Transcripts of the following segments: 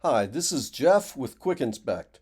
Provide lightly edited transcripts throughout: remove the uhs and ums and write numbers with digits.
Hi, this is Jeff with QuickInspect,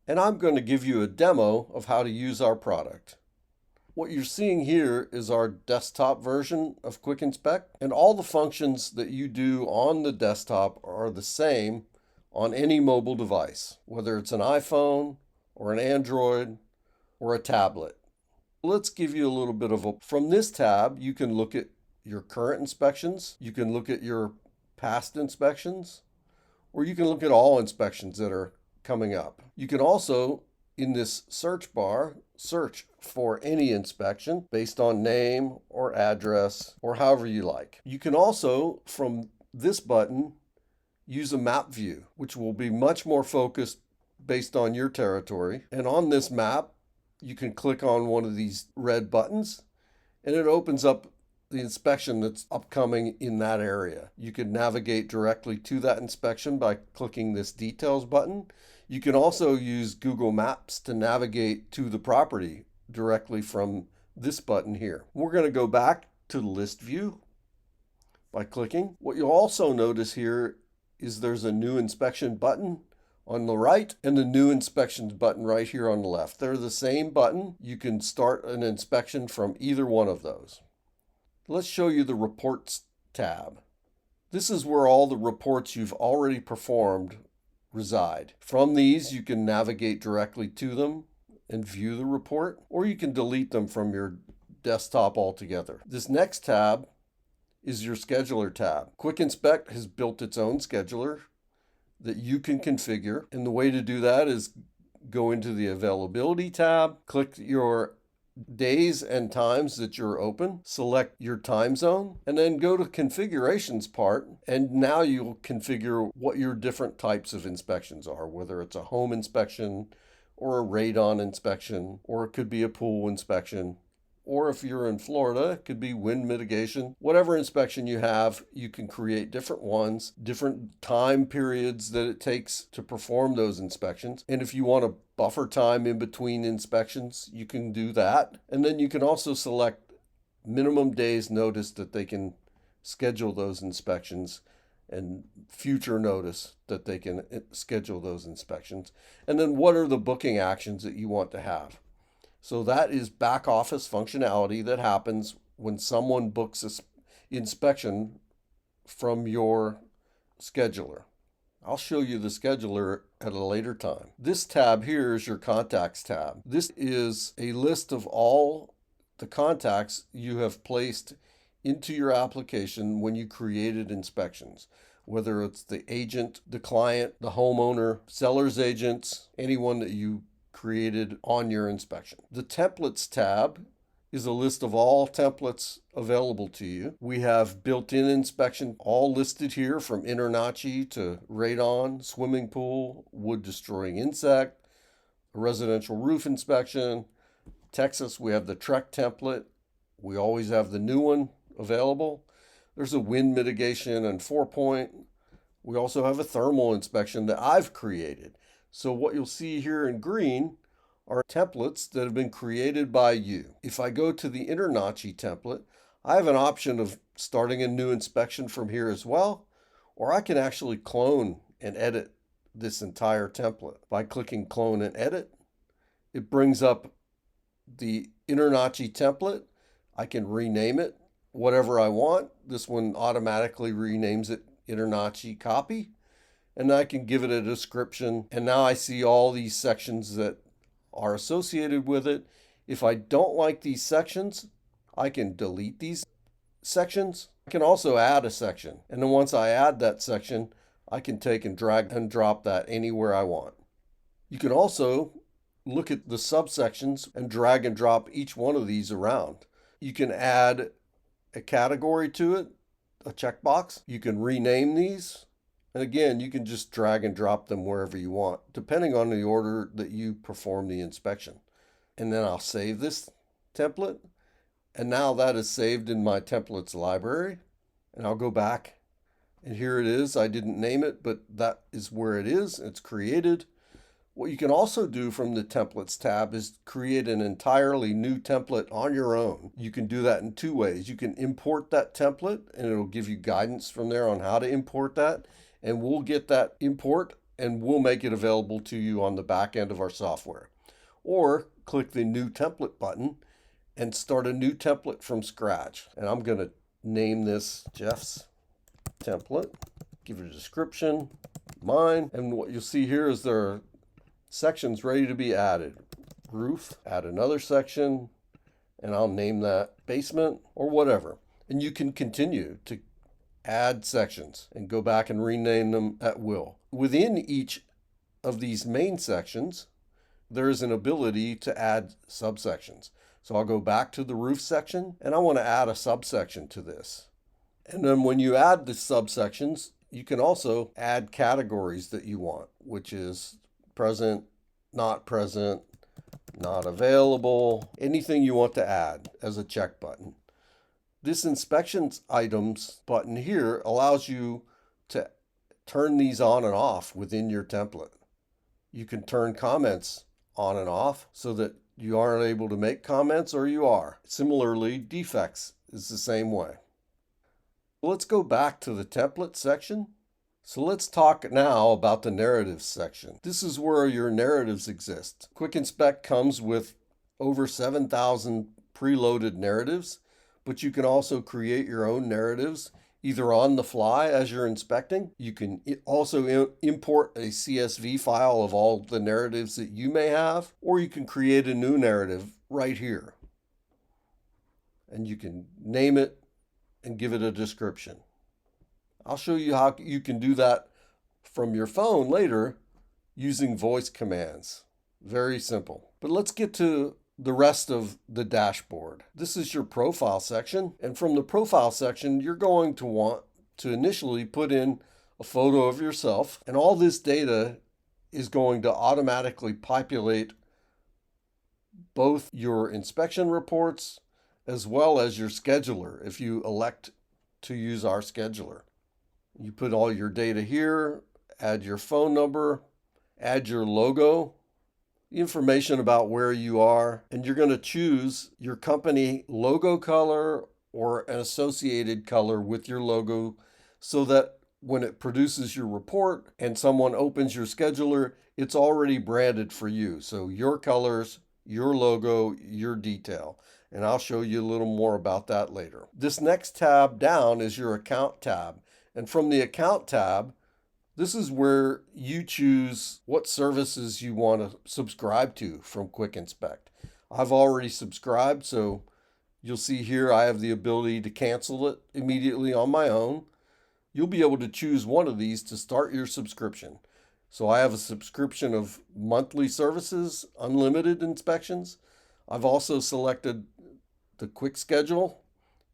and I'm going to give you a demo of how to use our product. What you're seeing here is our desktop version of QuickInspect, and all the functions that you do on the desktop are the same on any mobile device, whether it's an iPhone or an Android or a tablet. Let's give you a little bit of from this tab, you can look at your current inspections, you can look at your past inspections, or you can look at all inspections that are coming up. You can also, in this search bar, search for any inspection based on name or address or however you like. You can also, from this button, use a map view, which will be much more focused based on your territory. And on this map, you can click on one of these red buttons and it opens up the inspection that's upcoming in that area. You can navigate directly to that inspection by clicking this details button. You can also use Google Maps to navigate to the property directly from this button here. We're going to go back to the list view by clicking. What you'll also notice here is there's a new inspection button on the right and the new inspections button right here on the left. They're the same button. You can start an inspection from either one of those. Let's show you the Reports tab. This is where all the reports you've already performed reside. From these, you can navigate directly to them and view the report, or you can delete them from your desktop altogether. This next tab is your Scheduler tab. QuickInspect has built its own scheduler that you can configure, and the way to do that is go into the Availability tab, click your days and times that you're open, select your time zone, and then go to configurations part, and now you'll configure what your different types of inspections are, whether it's a home inspection or a radon inspection, or it could be a pool inspection, or if you're in Florida, it could be wind mitigation. Whatever inspection you have, you can create different ones, different time periods that it takes to perform those inspections. And if you want a buffer time in between inspections, you can do that. And then you can also select minimum days notice that they can schedule those inspections and future notice that they can schedule those inspections. And then what are the booking actions that you want to have? So that is back office functionality that happens when someone books an inspection from your scheduler. I'll show you the scheduler at a later time. This tab here is your Contacts tab. This is a list of all the contacts you have placed into your application when you created inspections, whether it's the agent, the client, the homeowner, seller's agents, anyone that you created on your inspection. The Templates tab is a list of all templates available to you. We have built-in inspection all listed here, from InterNACHI to radon, swimming pool, wood destroying insect, a residential roof inspection. Texas, we have the Trek template. We always have the new one available. There's a wind mitigation and 4-point. We also have a thermal inspection that I've created. So what you'll see here in green are templates that have been created by you. If I go to the InterNACHI template, I have an option of starting a new inspection from here as well, or I can actually clone and edit this entire template. By clicking clone and edit, it brings up the InterNACHI template. I can rename it whatever I want. This one automatically renames it InterNACHI copy. And I can give it a description. And now I see all these sections that are associated with it. If I don't like these sections, I can delete these sections. I can also add a section. And then once I add that section, I can take and drag and drop that anywhere I want. You can also look at the subsections and drag and drop each one of these around. You can add a category to it, a checkbox. You can rename these. And again, you can just drag and drop them wherever you want, depending on the order that you perform the inspection. And then I'll save this template. And now that is saved in my templates library. And I'll go back, and here it is. I didn't name it, but that is where it is. It's created. What you can also do from the Templates tab is create an entirely new template on your own. You can do that in two ways. You can import that template, and it'll give you guidance from there on how to import that. and we'll get that import and we'll make it available to you on the back end of our software. Or click the new template button and start a new template from scratch. And I'm going to name this Jeff's template, give it a description, mine, and what you'll see here is there are sections ready to be added. Roof, add another section, and I'll name that basement or whatever. And you can continue to add sections and go back and rename them at will. Within each of these main sections, there is an ability to add subsections. So I'll go back to the roof section and I want to add a subsection to this. And then when you add the subsections, you can also add categories that you want, which is present, not available, anything you want to add as a check button. This inspections items button here allows you to turn these on and off within your template. You can turn comments on and off so that you aren't able to make comments or you are. Similarly, defects is the same way. Let's go back to the template section. So let's talk now about the narratives section. This is where your narratives exist. QuickInspect comes with over 7,000 preloaded narratives, but you can also create your own narratives either on the fly as you're inspecting. You can also import a CSV file of all the narratives that you may have, or you can create a new narrative right here. And you can name it and give it a description. I'll show you how you can do that from your phone later using voice commands. Very simple. But let's get to the rest of the dashboard. This is your profile section, and from the profile section you're going to want to initially put in a photo of yourself, and all this data is going to automatically populate both your inspection reports as well as your scheduler if you elect to use our scheduler. You put all your data here, add your phone number, add your logo, information about where you are, and you're going to choose your company logo color or an associated color with your logo so that when it produces your report and someone opens your scheduler, it's already branded for you. So your colors, your logo, your detail. And I'll show you a little more about that later. This next tab down is your account tab. And from the account tab, this is where you choose what services you want to subscribe to from QuickInspect. I've already subscribed, so you'll see here I have the ability to cancel it immediately on my own. You'll be able to choose one of these to start your subscription. So I have a subscription of monthly services, unlimited inspections. I've also selected the quick schedule,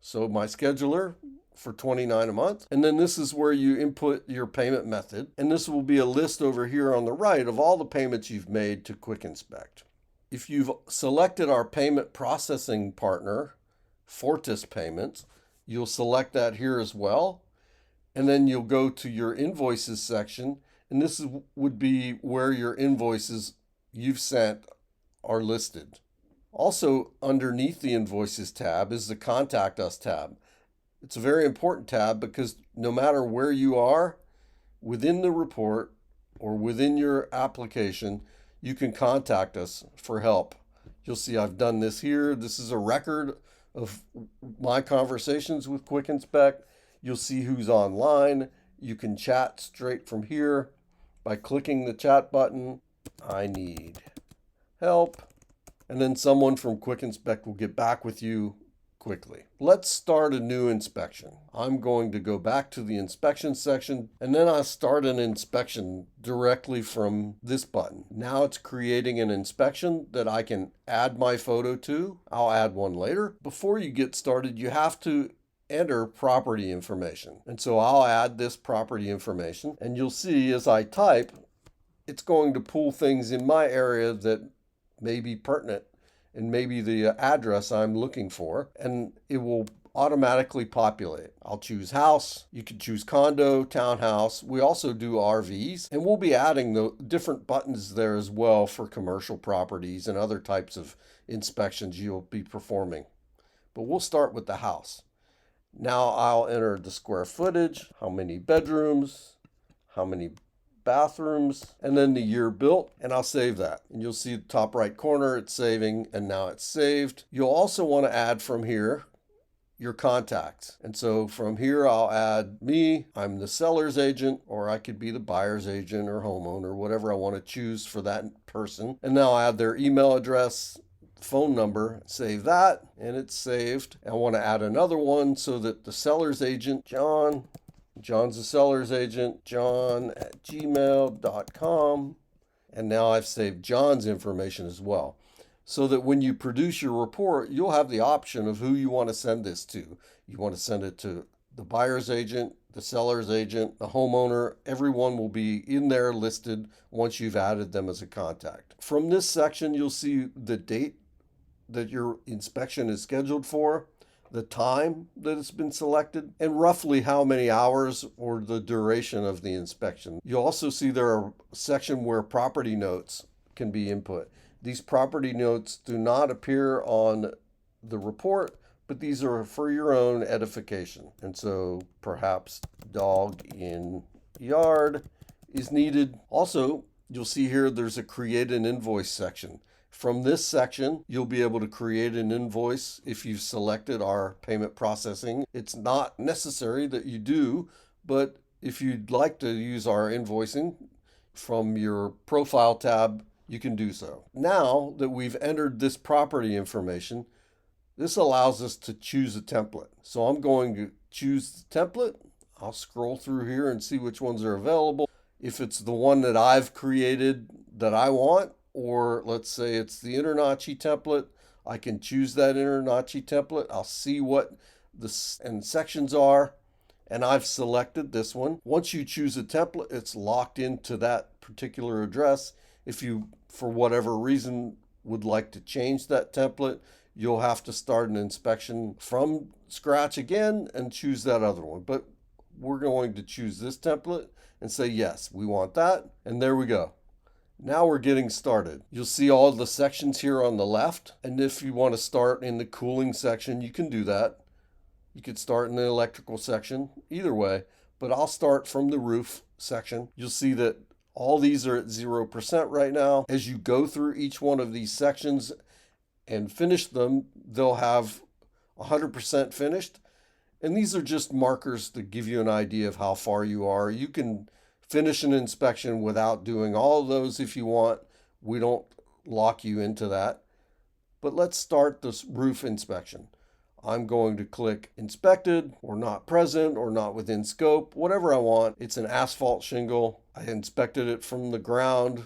so my scheduler for $29 a month. And then this is where you input your payment method. And this will be a list over here on the right of all the payments you've made to QuickInspect. If you've selected our payment processing partner, Fortis Payments, you'll select that here as well. And then you'll go to your invoices section. And this would be where your invoices you've sent are listed. Also underneath the Invoices tab is the Contact Us tab. It's a very important tab because no matter where you are within the report or within your application, you can contact us for help. You'll see I've done this here. This is a record of my conversations with QuickInspect. You'll see who's online. You can chat straight from here by clicking the chat button. I need help. And then someone from QuickInspect will get back with you quickly. Let's start a new inspection. I'm going to go back to the inspection section and then I'll start an inspection directly from this button. Now it's creating an inspection that I can add my photo to. I'll add one later. Before you get started, you have to enter property information. And so I'll add this property information and you'll see as I type, it's going to pull things in my area that may be pertinent and maybe the address I'm looking for, and it will automatically populate. I'll choose house. You can choose condo, townhouse. We also do RVs, and we'll be adding the different buttons there as well for commercial properties and other types of inspections you'll be performing. But we'll start with the house. Now I'll enter the square footage, how many bedrooms. how many bathrooms, and then the year built, and I'll save that. And you'll see the top right corner, it's saving, and now it's saved. You'll also want to add from here your contacts. And so from here, I'll add me. I'm the seller's agent, or I could be the buyer's agent or homeowner, whatever I want to choose for that person. And now I'll add their email address, phone number, save that, and it's saved. I want to add another one so that the seller's agent, John's the seller's agent, john@gmail.com. And now I've saved John's information as well, so that when you produce your report, you'll have the option of who you want to send this to. You want to send it to the buyer's agent, the seller's agent, the homeowner. Everyone will be in there listed once you've added them as a contact. From this section, you'll see the date that your inspection is scheduled for, the time that it's been selected, and roughly how many hours or the duration of the inspection. You'll also see there are a section where property notes can be input. These property notes do not appear on the report, but these are for your own edification. And so perhaps dog in yard is needed. Also, you'll see here there's a create an invoice section. From this section, you'll be able to create an invoice if you've selected our payment processing. It's not necessary that you do, but if you'd like to use our invoicing from your profile tab, you can do so. Now that we've entered this property information, this allows us to choose a template. So I'm going to choose the template. I'll scroll through here and see which ones are available. If it's the one that I've created that I want, or let's say it's the InterNACHI template, I can choose that InterNACHI template. I'll see what the sections are, and I've selected this one. Once you choose a template, it's locked into that particular address. If you, for whatever reason, would like to change that template, you'll have to start an inspection from scratch again and choose that other one. But we're going to choose this template and say, yes, we want that. And there we go. Now we're getting started. You'll see all the sections here on the left. And if you want to start in the cooling section, you can do that. You could start in the electrical section, either way, but I'll start from the roof section. You'll see that all these are at 0% right now. As you go through each one of these sections and finish them, they'll have 100% finished. And these are just markers to give you an idea of how far you are. You can finish an inspection without doing all of those if you want. We don't lock you into that. But let's start this roof inspection. I'm going to click inspected, or not present, or not within scope, whatever I want. It's an asphalt shingle. I inspected it from the ground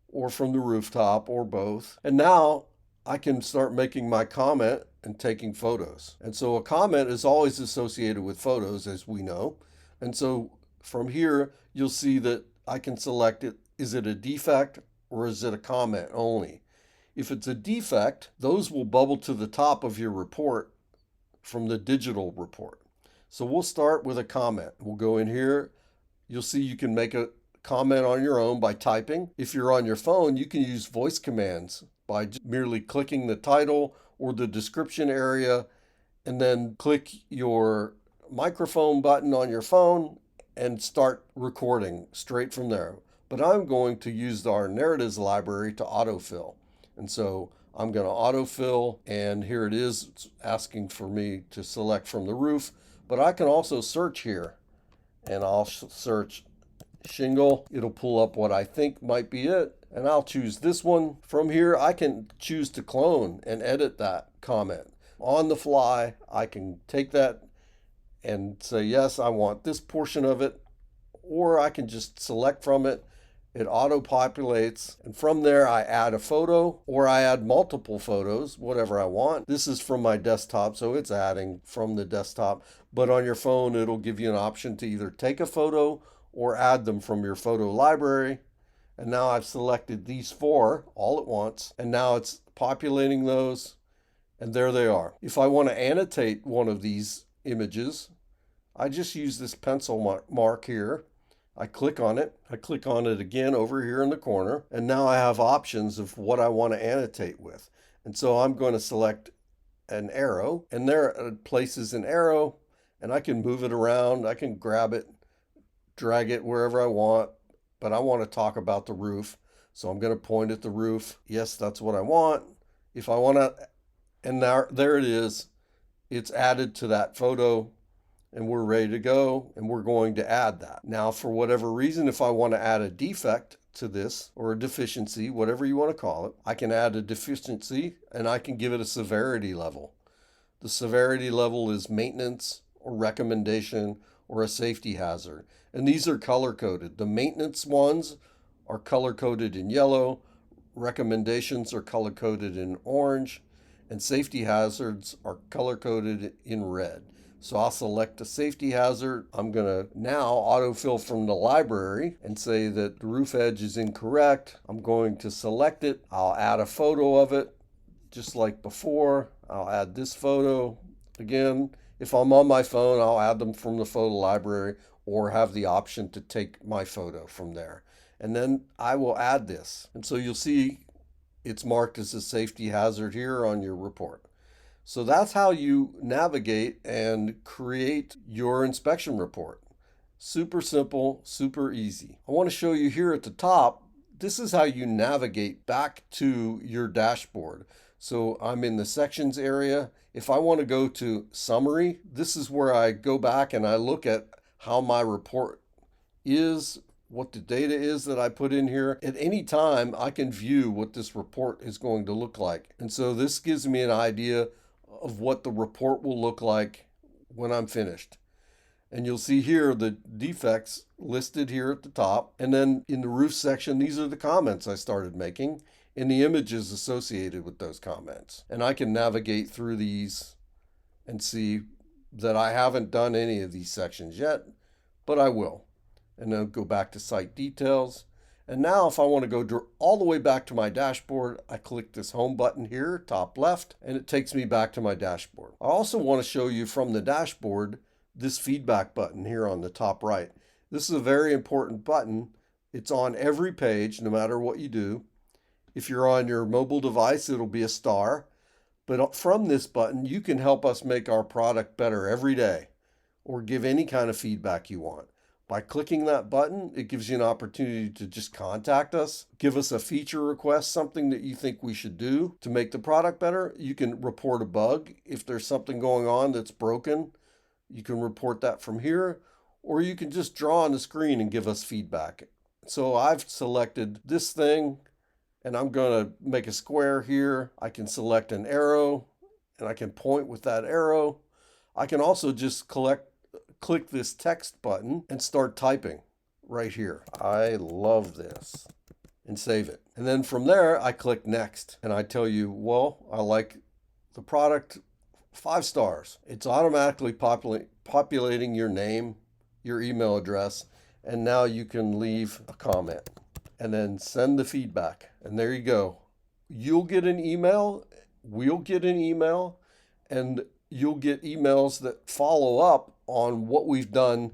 or from the rooftop or both. And now I can start making my comment and taking photos. And so a comment is always associated with photos, as we know. And so from here, you'll see that I can select it. Is it a defect or is it a comment only? If it's a defect, those will bubble to the top of your report from the digital report. So we'll start with a comment. We'll go in here. You'll see you can make a comment on your own by typing. If you're on your phone, you can use voice commands by merely clicking the title or the description area, and then click your microphone button on your phone and start recording straight from there. But I'm going to use our narratives library to autofill. And so I'm going to autofill, and here it is. It's asking for me to select from the roof, but I can also search here, and I'll search shingle. It'll pull up what I think might be it, and I'll choose this one. From here, I can choose to clone and edit that comment. On the fly, I can take that and say, yes, I want this portion of it, or I can just select from it. It auto-populates, and from there I add a photo, or I add multiple photos, whatever I want. This is from my desktop, so it's adding from the desktop, but on your phone it'll give you an option to either take a photo or add them from your photo library. And now I've selected these 4 all at once, and now it's populating those, and there they are. If I want to annotate one of these images, I just use this pencil mark here. I click on it. I click on it again over here in the corner, and now I have options of what I want to annotate with. And so I'm going to select an arrow, and there it places an arrow, and I can move it around. I can grab it, drag it wherever I want, but I want to talk about the roof. So I'm going to point at the roof. Yes, that's what I want. If I want to, and there it is. It's added to that photo and we're ready to go, and we're going to add that. Now, for whatever reason, if I want to add a defect to this, or a deficiency, whatever you want to call it, I can add a deficiency and I can give it a severity level. The severity level is maintenance or recommendation or a safety hazard. And these are color coded. The maintenance ones are color coded in yellow, recommendations are color coded in orange, and safety hazards are color coded in red. So I'll select a safety hazard. I'm going to now autofill from the library and say that the roof edge is incorrect. I'm going to select it. I'll add a photo of it just like before. I'll add this photo. Again, if I'm on my phone, I'll add them from the photo library or have the option to take my photo from there. And then I will add this. And so you'll see it's marked as a safety hazard here on your report. So that's how you navigate and create your inspection report. Super simple, super easy. I want to show you here at the top, this is how you navigate back to your dashboard. So I'm in the sections area. If I want to go to summary, this is where I go back and I look at how my report is, what the data is that I put in here. At any time, I can view what this report is going to look like. And so this gives me an idea of what the report will look like when I'm finished. And you'll see here the defects listed here at the top. And then in the roof section, these are the comments I started making and the images associated with those comments. And I can navigate through these and see that I haven't done any of these sections yet, but I will. And then go back to site details. And now if I want to go all the way back to my dashboard, I click this home button here, top left, and it takes me back to my dashboard. I also want to show you from the dashboard this feedback button here on the top right. This is a very important button. It's on every page, no matter what you do. If you're on your mobile device, it'll be a star. But from this button, you can help us make our product better every day or give any kind of feedback you want. By clicking that button, it gives you an opportunity to just contact us, give us a feature request, something that you think we should do to make the product better. You can report a bug. If there's something going on that's broken, you can report that from here, or you can just draw on the screen and give us feedback. So I've selected this thing, and I'm going to make a square here. I can select an arrow, and I can point with that arrow. I can also just click this text button and start typing right here. I love this, and save it. And then from there, I click next and I tell you, well, I like the product, 5 stars. It's automatically populating your name, your email address, and now you can leave a comment and then send the feedback. And there you go. You'll get an email, we'll get an email, and you'll get emails that follow up on what we've done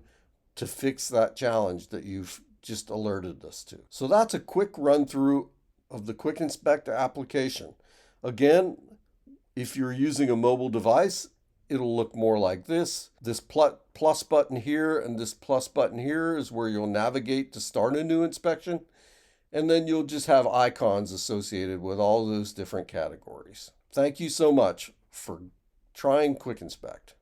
to fix that challenge that you've just alerted us to. So that's a quick run through of the QuickInspect application. Again, if you're using a mobile device, it'll look more like this. This plus button here and this plus button here is where you'll navigate to start a new inspection. And then you'll just have icons associated with all those different categories. Thank you so much for trying QuickInspect.